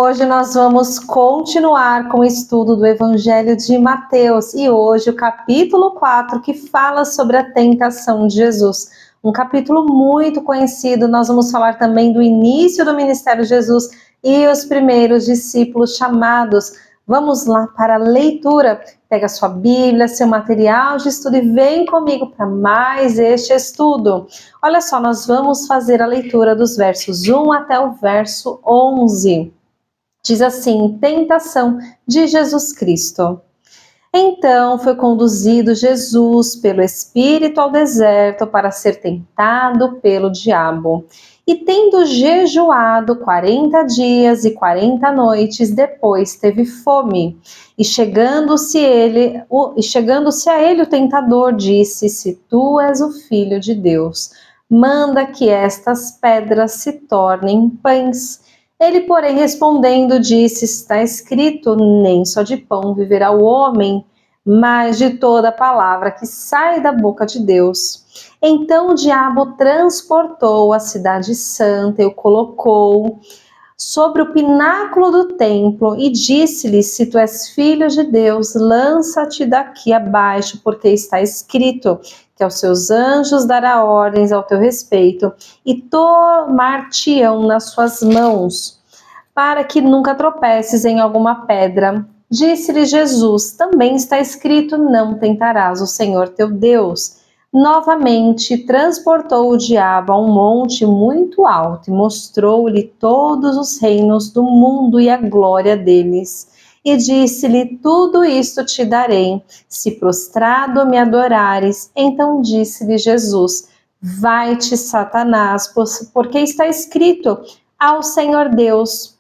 hoje nós vamos continuar com o estudo do Evangelho de Mateus e hoje o capítulo 4 que fala sobre a tentação de Jesus. Um capítulo muito conhecido, nós vamos falar também do início do ministério de Jesus e os primeiros discípulos chamados. Vamos lá para a leitura. Pega sua Bíblia, seu material de estudo e vem comigo para mais este estudo. Olha só, nós vamos fazer a leitura dos versos 1 até o verso 11. Diz assim: tentação de Jesus Cristo. Então foi conduzido Jesus pelo Espírito ao deserto para ser tentado pelo diabo. E tendo jejuado 40 dias e 40 noites, depois teve fome. E chegando-se a ele o tentador disse: se tu és o Filho de Deus, manda que estas pedras se tornem pães. Ele, porém, respondendo, disse: está escrito, nem só de pão viverá o homem, mas de toda palavra que sai da boca de Deus. Então o diabo transportou a cidade santa e o colocou sobre o pináculo do templo e disse-lhe: se tu és filho de Deus, lança-te daqui abaixo, porque está escrito que aos seus anjos dará ordens ao teu respeito e tomar-te-ão nas suas mãos, para que nunca tropeces em alguma pedra. Disse-lhe Jesus: também está escrito, não tentarás o Senhor teu Deus. Novamente transportou o diabo a um monte muito alto e mostrou-lhe todos os reinos do mundo e a glória deles. E disse-lhe: tudo isto te darei, se prostrado me adorares. Então disse-lhe Jesus: vai-te, Satanás, porque está escrito, ao Senhor Deus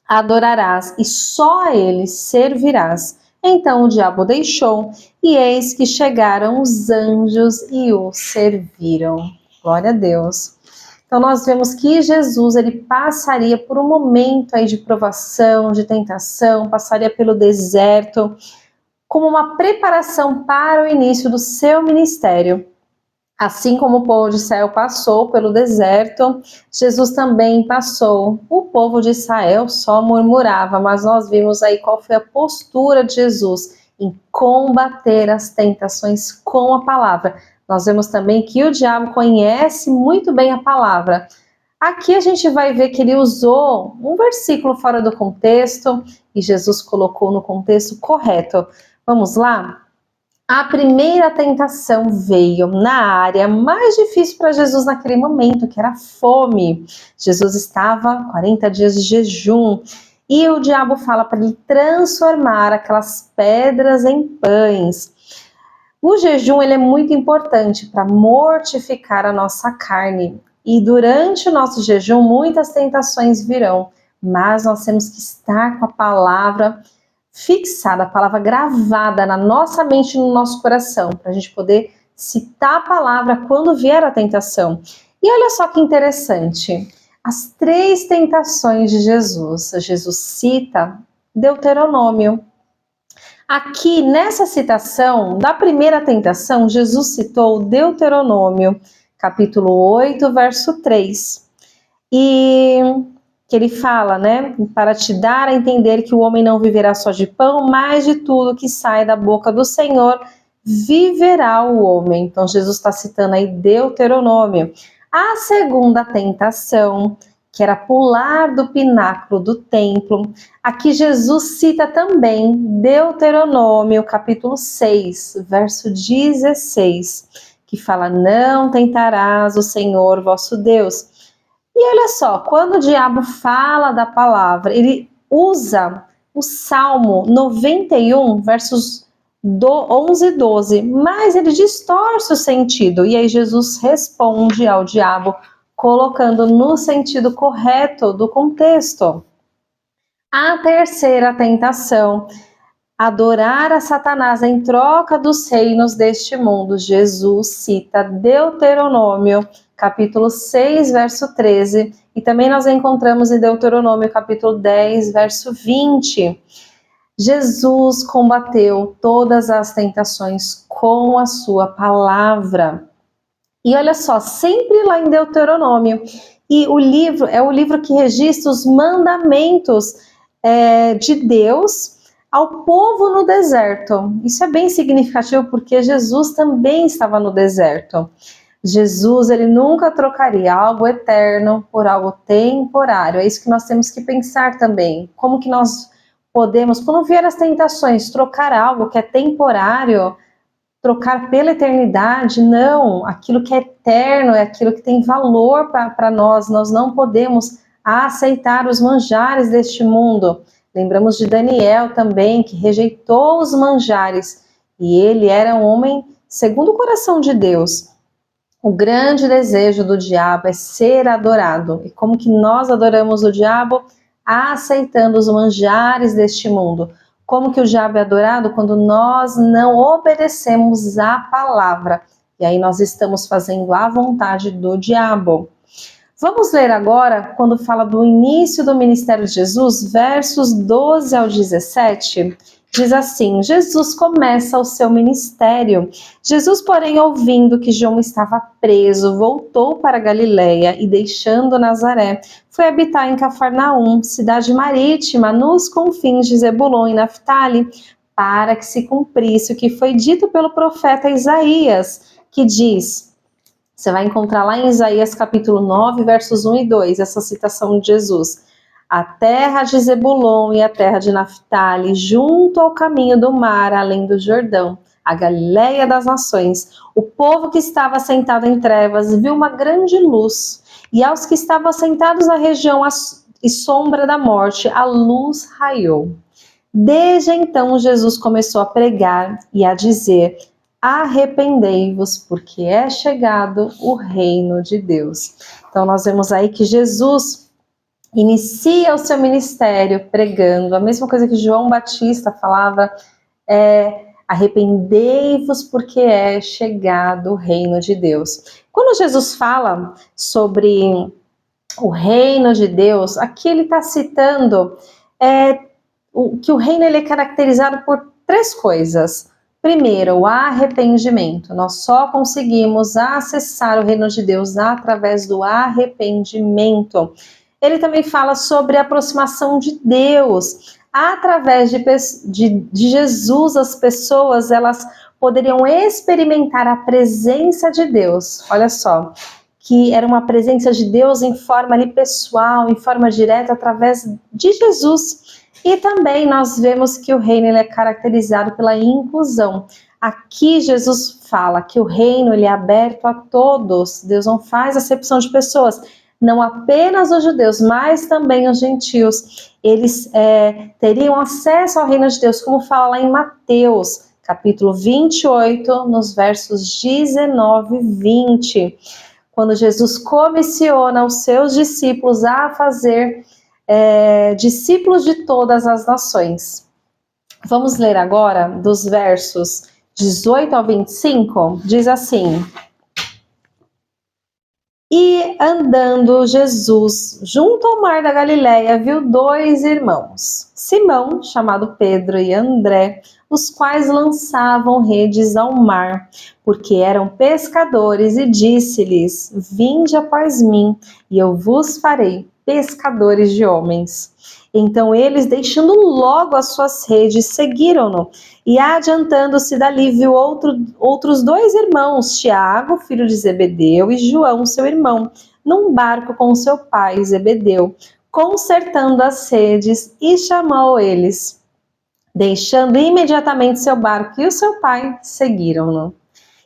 adorarás e só a ele servirás. Então o diabo deixou, e eis que chegaram os anjos e o serviram. Glória a Deus. Então nós vemos que Jesus, ele passaria por um momento aí de provação, de tentação, passaria pelo deserto, como uma preparação para o início do seu ministério. Assim como o povo de Israel passou pelo deserto, Jesus também passou. O povo de Israel só murmurava, mas nós vimos aí qual foi a postura de Jesus em combater as tentações com a palavra. Nós vemos também que o diabo conhece muito bem a palavra. Aqui a gente vai ver que ele usou um versículo fora do contexto e Jesus colocou no contexto correto. Vamos lá? A primeira tentação veio na área mais difícil para Jesus naquele momento, que era a fome. Jesus estava 40 dias de jejum e o diabo fala para ele transformar aquelas pedras em pães. O jejum ele é muito importante para mortificar a nossa carne e durante o nosso jejum muitas tentações virão, mas nós temos que estar com a palavra fixada, a palavra gravada na nossa mente e no nosso coração, para a gente poder citar a palavra quando vier a tentação. E olha só que interessante, as 3 tentações de Jesus. Jesus cita Deuteronômio. Aqui nessa citação da primeira tentação, Jesus citou Deuteronômio, capítulo 8, verso 3. E que ele fala, né, para te dar a entender que o homem não viverá só de pão, mas de tudo que sai da boca do Senhor viverá o homem. Então Jesus está citando aí Deuteronômio. A segunda tentação, que era pular do pináculo do templo, aqui Jesus cita também Deuteronômio, capítulo 6, verso 16, que fala: não tentarás o Senhor vosso Deus. E olha só, quando o diabo fala da palavra, ele usa o Salmo 91, versos 11 e 12, mas ele distorce o sentido. E aí Jesus responde ao diabo, colocando no sentido correto do contexto. A terceira tentação, adorar a Satanás em troca dos reinos deste mundo. Jesus cita Deuteronômio, capítulo 6, verso 13, e também nós encontramos em Deuteronômio, capítulo 10, verso 20. Jesus combateu todas as tentações com a sua palavra. E olha só, sempre lá em Deuteronômio, e o livro é o livro que registra os mandamentos de Deus ao povo no deserto. Isso é bem significativo porque Jesus também estava no deserto. Jesus, ele nunca trocaria algo eterno por algo temporário. É isso que nós temos que pensar também. Como que nós podemos, quando vier as tentações, trocar algo que é temporário, trocar pela eternidade? Não, aquilo que é eterno é aquilo que tem valor para nós. Nós não podemos aceitar os manjares deste mundo. Lembramos de Daniel também, que rejeitou os manjares, e ele era um homem segundo o coração de Deus. O grande desejo do diabo é ser adorado. E como que nós adoramos o diabo? Aceitando os manjares deste mundo. Como que o diabo é adorado? Quando nós não obedecemos à palavra. E aí nós estamos fazendo a vontade do diabo. Vamos ler agora, quando fala do início do ministério de Jesus, versos 12 ao 17. Diz assim: Jesus começa o seu ministério. Jesus, porém, ouvindo que João estava preso, voltou para Galiléia e, deixando Nazaré, foi habitar em Cafarnaum, cidade marítima, nos confins de Zebulon e Naftali, para que se cumprisse o que foi dito pelo profeta Isaías, que diz... Você vai encontrar lá em Isaías capítulo 9, versos 1 e 2, essa citação de Jesus. A terra de Zebulon e a terra de Naftali, junto ao caminho do mar, além do Jordão, a Galiléia das nações. O povo que estava sentado em trevas viu uma grande luz, e aos que estavam sentados na região e sombra da morte, a luz raiou. Desde então, Jesus começou a pregar e a dizer: arrependei-vos, porque é chegado o reino de Deus. Então nós vemos aí que Jesus inicia o seu ministério pregando a mesma coisa que João Batista falava, arrependei-vos, porque é chegado o reino de Deus. Quando Jesus fala sobre o reino de Deus, aqui ele está citando que o reino ele é caracterizado por 3 coisas. Primeiro, o arrependimento. Nós só conseguimos acessar o reino de Deus através do arrependimento. Ele também fala sobre a aproximação de Deus. Através de Jesus, as pessoas elas poderiam experimentar a presença de Deus. Olha só, que era uma presença de Deus em forma ali pessoal, em forma direta, através de Jesus. E também nós vemos que o reino ele é caracterizado pela inclusão. Aqui Jesus fala que o reino ele é aberto a todos. Deus não faz acepção de pessoas. Não apenas os judeus, mas também os gentios. Eles teriam acesso ao reino de Deus, como fala lá em Mateus, capítulo 28, nos versos 19 e 20. Quando Jesus comissiona os seus discípulos a fazer discípulos de todas as nações. Vamos ler agora dos versos 18 ao 25, diz assim: E andando Jesus junto ao mar da Galiléia, viu 2 irmãos, Simão, chamado Pedro, e André, os quais lançavam redes ao mar, porque eram pescadores, e disse-lhes: Vinde após mim, e eu vos farei pescadores de homens. Então eles, deixando logo as suas redes, seguiram-no. E adiantando-se dali, viu outros 2 irmãos, Tiago, filho de Zebedeu, e João, seu irmão, num barco com seu pai, Zebedeu, consertando as redes, e chamou eles. Deixando imediatamente seu barco e o seu pai, seguiram-no.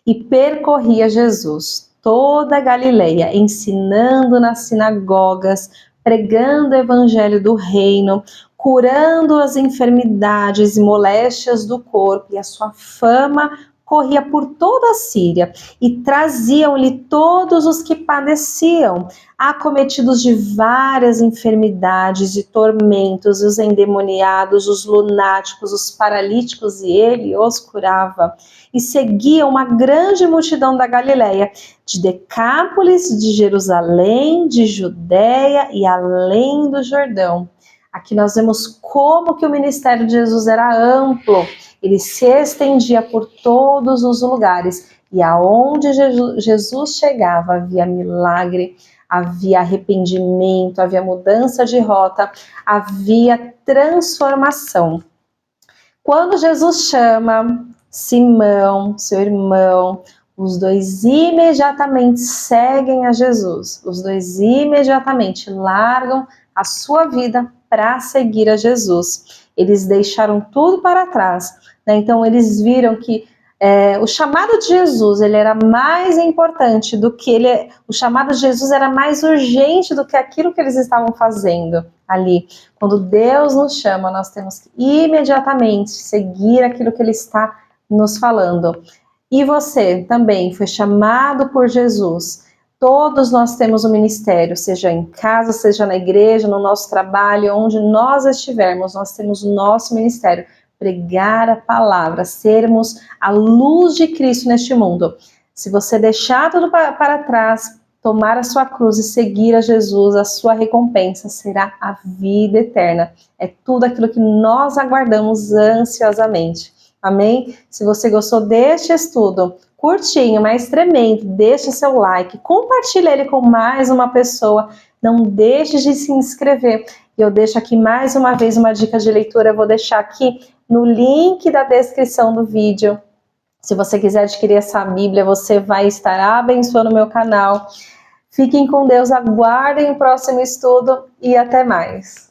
E percorria Jesus toda a Galileia, ensinando nas sinagogas, pregando o evangelho do reino, curando as enfermidades e moléstias do corpo, e a sua fama corria por toda a Síria, e traziam-lhe todos os que padeciam, acometidos de várias enfermidades e tormentos, os endemoniados, os lunáticos, os paralíticos, e ele os curava. E seguia uma grande multidão da Galiléia, de Decápolis, de Jerusalém, de Judéia e além do Jordão. Aqui nós vemos como que o ministério de Jesus era amplo, ele se estendia por todos os lugares, e aonde Jesus chegava havia milagre, havia arrependimento, havia mudança de rota, havia transformação. Quando Jesus chama Simão, seu irmão, os dois imediatamente seguem a Jesus. Os dois imediatamente largam a sua vida para seguir a Jesus. Eles deixaram tudo para trás, né? Então eles viram que o chamado de Jesus, ele era mais importante do que o chamado de Jesus era mais urgente do que aquilo que eles estavam fazendo ali. Quando Deus nos chama, nós temos que imediatamente seguir aquilo que Ele está nos falando. E você também foi chamado por Jesus. Todos nós temos um ministério, seja em casa, seja na igreja, no nosso trabalho, onde nós estivermos, nós temos o nosso ministério. Pregar a palavra, sermos a luz de Cristo neste mundo. Se você deixar tudo para trás, tomar a sua cruz e seguir a Jesus, a sua recompensa será a vida eterna. É tudo aquilo que nós aguardamos ansiosamente. Amém? Se você gostou deste estudo, curtinho, mas tremendo, deixe seu like, compartilhe ele com mais uma pessoa, não deixe de se inscrever. E eu deixo aqui mais uma vez uma dica de leitura, eu vou deixar aqui no link da descrição do vídeo. Se você quiser adquirir essa Bíblia, você vai estar abençoando o meu canal. Fiquem com Deus, aguardem o próximo estudo e até mais.